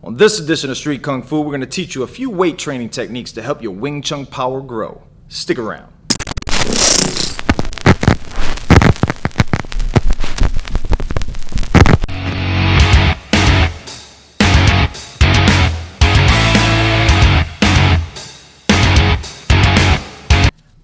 On this edition of Street Kung Fu, we're going to teach you a few weight training techniques to help your Wing Chun power grow. Stick around.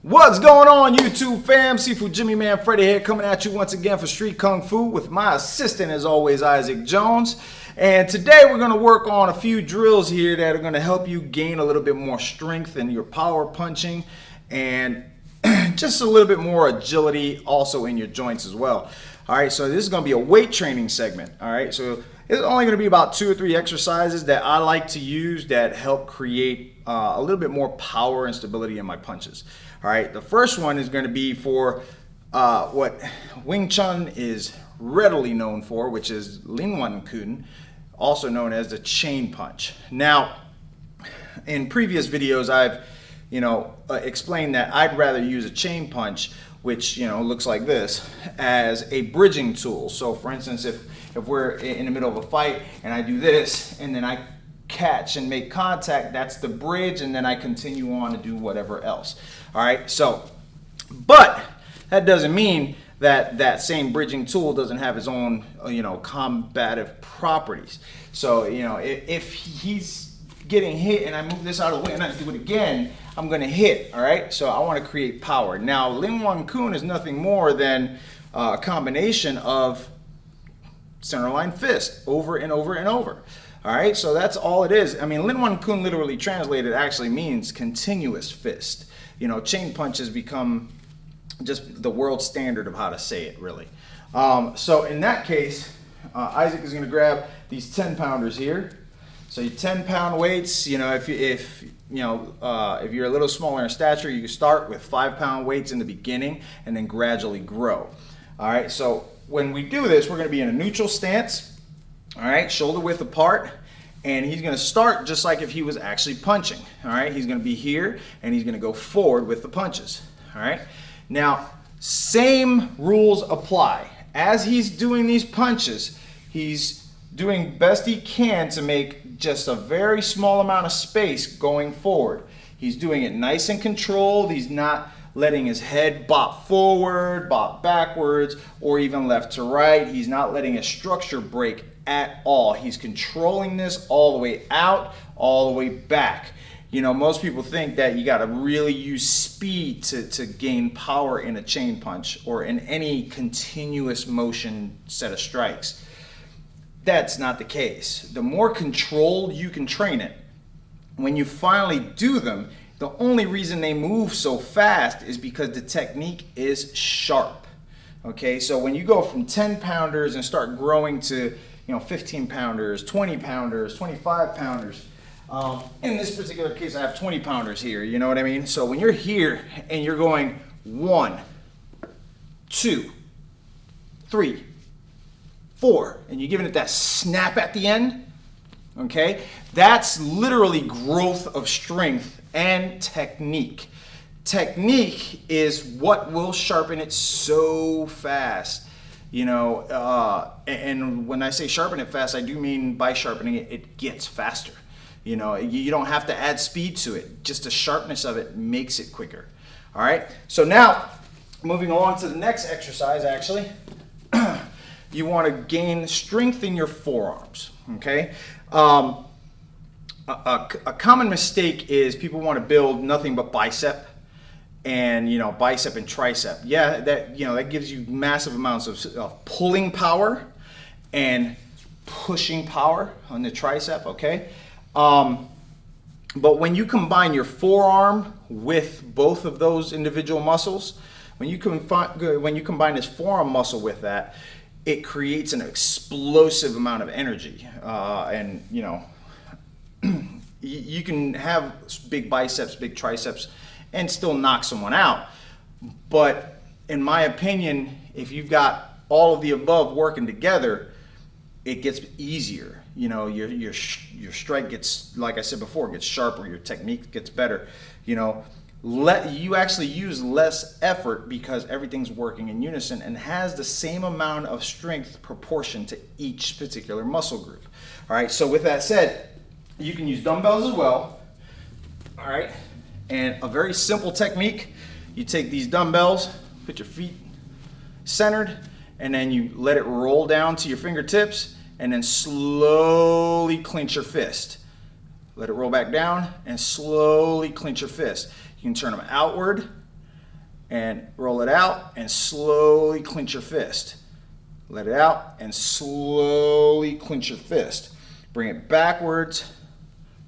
What's going on, YouTube fam? Sifu Jimmy Manfredy here, coming at you once again for Street Kung Fu with my assistant, as always, Isaac Jones. And today we're going to work on a few drills here that are going to help you gain a little bit more strength in your power punching and just a little bit more agility also in your joints as well. All right, so this is going to be a weight training segment. All right, so it's only going to be about 2 or 3 exercises that I like to use that help create a little bit more power and stability in my punches. All right, the first one is going to be for what Wing Chun is readily known for, which is Wing Chun, also known as the chain punch. Now, in previous videos, I've explained that I'd rather use a chain punch, which looks like this, as a bridging tool. So, for instance, if we're in the middle of a fight and I do this, and then I catch and make contact, that's the bridge, and then I continue on to do whatever else. All right, so, but that doesn't mean that that same bridging tool doesn't have its own combative properties. So if he's getting hit and I move this out of the way and I do it again, I'm going to hit. All right, so I want to create power. Now, Wing Chun is nothing more than a combination of center line fist over and over and over. All right, so that's all it is. I mean, Wing Chun literally translated actually means continuous fist. Chain punch has become just the world standard of how to say it, really. So in that case, Isaac is going to grab these 10-pounders here. So your 10-pound weights. If you're a little smaller in stature, you can start with 5-pound weights in the beginning and then gradually grow. All right. So when we do this, we're going to be in a neutral stance. All right, shoulder width apart, and he's going to start just like if he was actually punching. All right, he's going to be here, and he's going to go forward with the punches. All right, now same rules apply. As he's doing these punches, he's doing best he can to make just a very small amount of space going forward. He's doing it nice and controlled. He's not letting his head bop forward, bop backwards, or even left to right. He's not letting his structure break at all. He's controlling this all the way out, all the way back. Most people think that you got to really use speed to gain power in a chain punch or in any continuous motion set of strikes. That's not the case. The more controlled you can train it, when you finally do them, the only reason they move so fast is because the technique is sharp. Okay, so when you go from 10-pounders and start growing to 15-pounders, 20-pounders, 25-pounders. In this particular case, I have 20-pounders here. You know what I mean? So when you're here and you're going 1, 2, 3, 4, and you're giving it that snap at the end, okay, that's literally growth of strength and technique. Technique is what will sharpen it so fast. And when I say sharpen it fast, I do mean by sharpening it, it gets faster. You don't have to add speed to it. Just the sharpness of it makes it quicker. All right. So now, moving on to the next exercise, actually, you want to gain strength in your forearms. Okay. A common mistake is people want to build nothing but bicep. And bicep and tricep, yeah, that gives you massive amounts of pulling power and pushing power on the tricep. Okay, but when you combine your forearm with both of those individual muscles, when you combine this forearm muscle with that, it creates an explosive amount of energy, and you can have big biceps, big triceps, and still knock someone out. But in my opinion, if you've got all of the above working together, it gets easier. Your strike gets, like I said before, gets sharper. Your technique gets better. you actually use less effort because everything's working in unison and has the same amount of strength proportion to each particular muscle group. All right, so with that said, you can use dumbbells as well. All right, and a very simple technique, you take these dumbbells, put your feet centered, and then you let it roll down to your fingertips, and then slowly clench your fist. Let it roll back down and slowly clench your fist. You can turn them outward and roll it out and slowly clench your fist. Let it out and slowly clench your fist. Bring it backwards,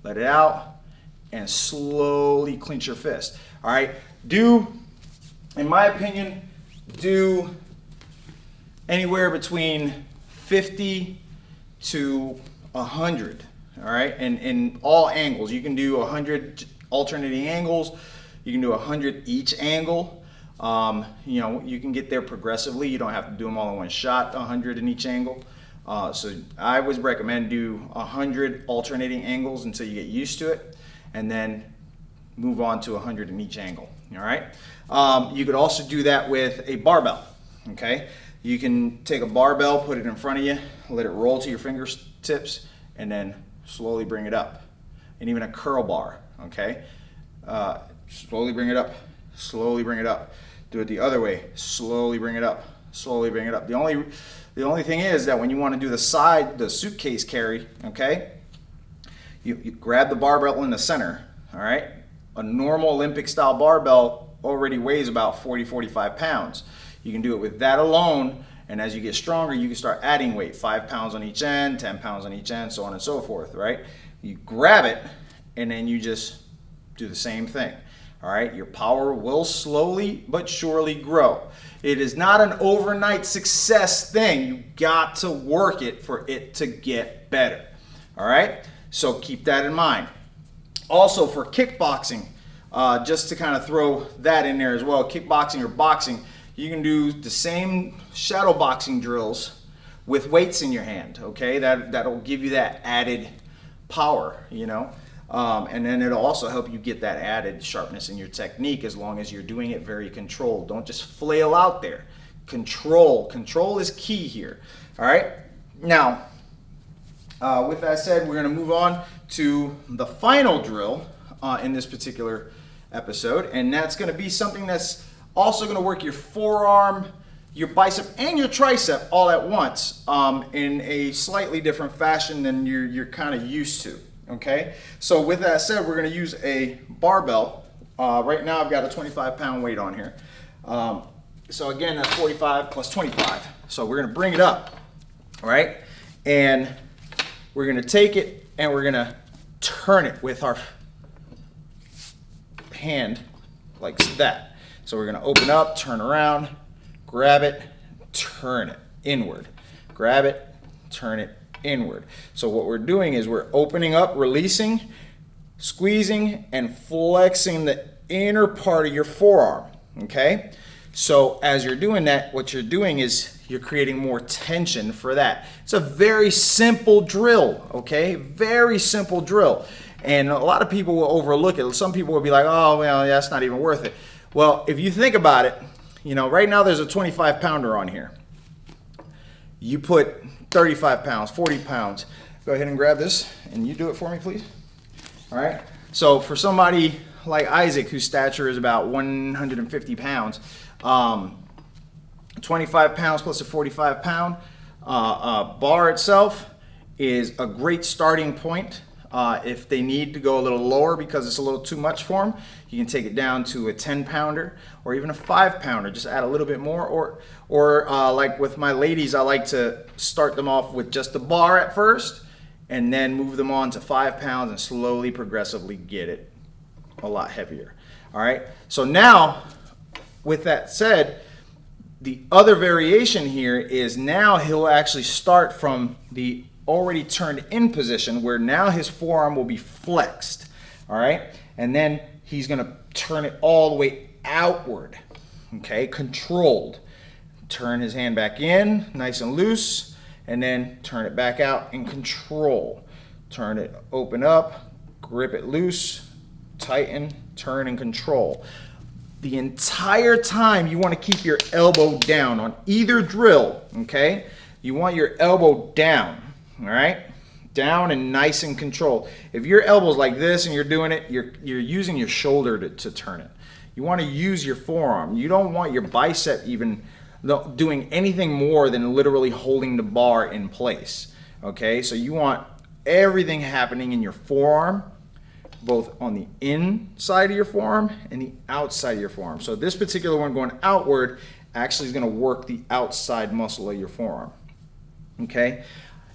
let it out, and slowly clench your fist. All right, in my opinion, do anywhere between 50 to 100. All right, and in all angles. You can do 100 alternating angles. You can do 100 each angle. You know, you can get there progressively. You don't have to do them all in one shot, 100 in each angle. So I would recommend do 100 alternating angles until you get used to it, and then move on to 100 in each angle. All right. You could also do that with a barbell. Okay. You can take a barbell, put it in front of you, let it roll to your fingertips, and then slowly bring it up. And even a curl bar. Okay. Slowly bring it up. Slowly bring it up. Do it the other way. Slowly bring it up. Slowly bring it up. The only thing is that when you want to do the suitcase carry, okay, you grab the barbell in the center, all right? A normal Olympic style barbell already weighs about 40-45 pounds. You can do it with that alone, and as you get stronger, you can start adding weight, 5 pounds on each end, 10 pounds on each end, so on and so forth, right? You grab it, and then you just do the same thing. All right, your power will slowly but surely grow. It is not an overnight success thing. You got to work it for it to get better. All right, so keep that in mind. Also for kickboxing, just to kind of throw that in there as well, kickboxing or boxing, you can do the same shadow boxing drills with weights in your hand. Okay, that'll give you that added power, you know. And then it'll also help you get that added sharpness in your technique as long as you're doing it very controlled. Don't just flail out there. Control is key here. All right. Now, with that said, we're going to move on to the final drill in this particular episode, and that's going to be something that's also going to work your forearm, your bicep, and your tricep all at once in a slightly different fashion than you're kind of used to. Okay, so with that said, we're going to use a barbell. Right now I've got a 25-pound weight on here. So again, that's 45 plus 25. So we're going to bring it up, all right? And we're going to take it and we're going to turn it with our hand like that. So we're going to open up, turn around, grab it, turn it inward. Grab it, turn it inward. So what we're doing is we're opening up, releasing, squeezing, and flexing the inner part of your forearm, okay? So as you're doing that, what you're doing is you're creating more tension for that. It's a very simple drill, okay? Very simple drill. And a lot of people will overlook it. Some people will be like, oh, well, yeah, that's not even worth it. Well, if you think about it, you know, right now there's a 25-pounder on here. You put 35 pounds, 40 pounds. Go ahead and grab this, and you do it for me, please. All right. So for somebody like Isaac, whose stature is about 150 pounds, 25 pounds plus a 45-pound bar itself is a great starting point. If they need to go a little lower because it's a little too much for them, you can take it down to a 10-pounder or even a 5-pounder. Just add a little bit more. Or like with my ladies, I like to start them off with just the bar at first and then move them on to 5 pounds and slowly, progressively get it a lot heavier. All right. So now, with that said, the other variation here is now he'll actually start from the already turned in position where now his forearm will be flexed, all right? And then he's gonna turn it all the way outward, okay? Controlled. Turn his hand back in, nice and loose, and then turn it back out and control. Turn it, open up, grip it loose, tighten, turn, and control. The entire time you want to keep your elbow down on either drill, okay? You want your elbow down, all right? Down and nice and controlled. If your elbow's like this and you're doing it, you're using your shoulder to turn it. You want to use your forearm. You don't want your bicep even doing anything more than literally holding the bar in place, okay? So you want everything happening in your forearm, both on the inside of your forearm and the outside of your forearm. So this particular one going outward actually is going to work the outside muscle of your forearm, okay?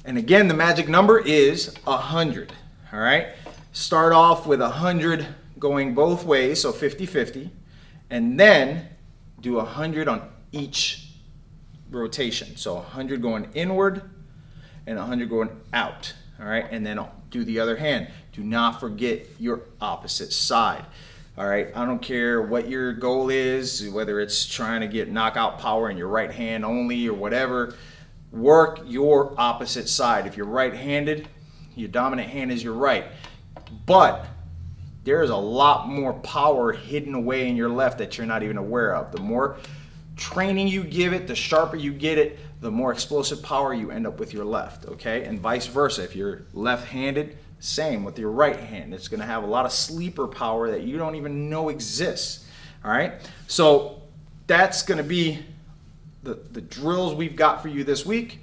And again, the magic number is 100, all right? Start off with 100 going both ways, so 50-50, and then do 100 on each rotation. So 100 going inward and 100 going out, all right? And then do the other hand. Do not forget your opposite side, all right? I don't care what your goal is, whether it's trying to get knockout power in your right hand only or whatever. Work your opposite side. If you're right-handed, your dominant hand is your right. But there is a lot more power hidden away in your left that you're not even aware of. The more training you give it, the sharper you get it, the more explosive power you end up with your left, okay? And vice versa. If you're left-handed, same with your right hand. It's gonna have a lot of sleeper power that you don't even know exists, all right? So that's gonna be the drills we've got for you this week.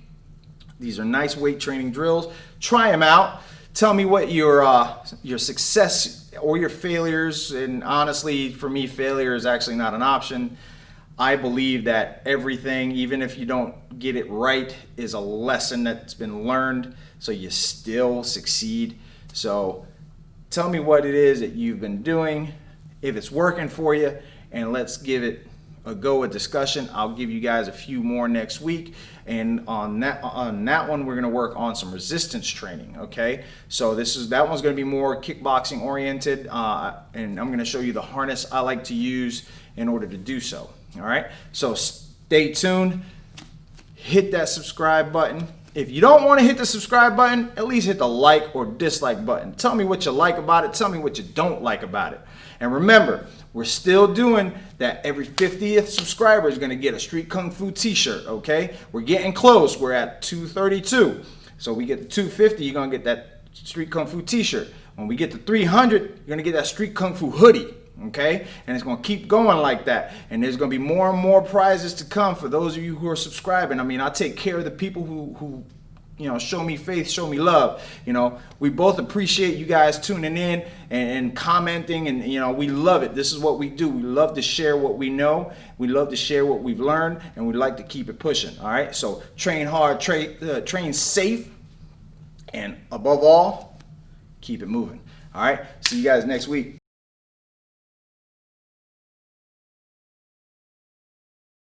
These are nice weight training drills. Try them out. Tell me what your success or your failures, and honestly, for me, failure is actually not an option. I believe that everything, even if you don't get it right, is a lesson that's been learned, so you still succeed. So tell me what it is that you've been doing, if it's working for you, and let's give it a discussion. I'll give you guys a few more next week, and on that one we're going to work on some resistance training, okay? So that one's going to be more kickboxing oriented, and I'm going to show you the harness I like to use in order to do so, all right? So stay tuned, hit that subscribe button. If you don't want to hit the subscribe button, at least hit the like or dislike button. Tell me what you like about it, tell me what you don't like about it. And remember, we're still doing that. Every 50th subscriber is going to get a Street Kung Fu t-shirt, okay? We're getting close. We're at 232. So we get to 250, you're going to get that Street Kung Fu t-shirt. When we get to 300, you're going to get that Street Kung Fu hoodie, okay? And it's going to keep going like that. And there's going to be more and more prizes to come for those of you who are subscribing. I mean, I take care of the people who you know, show me faith, show me love. You know, we both appreciate you guys tuning in and commenting, and you know, we love it. This is what we do. We love to share what we know. We love to share what we've learned, and we like to keep it pushing. All right. So train hard, train safe, and above all, keep it moving. All right. See you guys next week.